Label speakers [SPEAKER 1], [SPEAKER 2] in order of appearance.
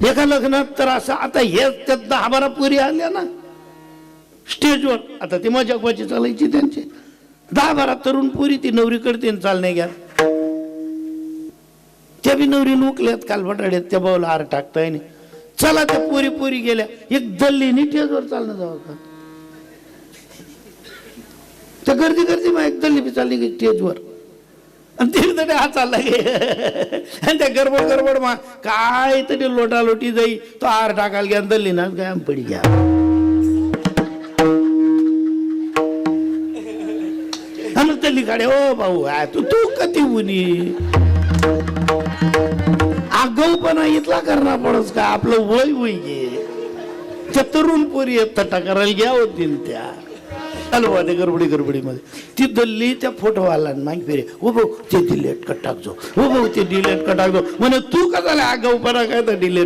[SPEAKER 1] एका लग्नात तर असं आता हे त्यात 10-12 पोरी आल्या ना स्टेजवर, आता ती मजाकबाजी चालायची त्यांची, 10-12 तरुण पोरी ती नवरीकडे चालणे घ्या, त्या बी नवरी लुकल्यात काल बटाड्यात, त्या बाऊला हार टाकताय नाही. चला त्या पोरी पोरी गेल्या, एक दल्लीनी स्टेजवर चालणं जावं का? त्या गर्दी गर्दी मग एक दल्ली बी चालली की स्टेजवर, आणि तिकडे हा चालला गे आणि त्या गडबड गडबड मा काय तरी लोटालोटी जाई, तो हार टाकायला घ्या, दल्ली ना काय पडी घ्या. मग दल्ली काढे, ओ भाऊ तू तू कधी उनी आगाऊपणा इथला करणार पडस का? आपलं वय वय गे, त्या तरुण पोरी थट्टा करायला घ्या होतील त्या हलवा ते गडबडी गडबडीमध्ये. ती दल्ली त्या फोटोवाला माग फिरे, हो भाऊ ते डिलेट कट टाकजो, हो भाऊ ते डिलेट कट टाकजो. म्हणे तू का झाला आगाऊपणा काय तर डिलेट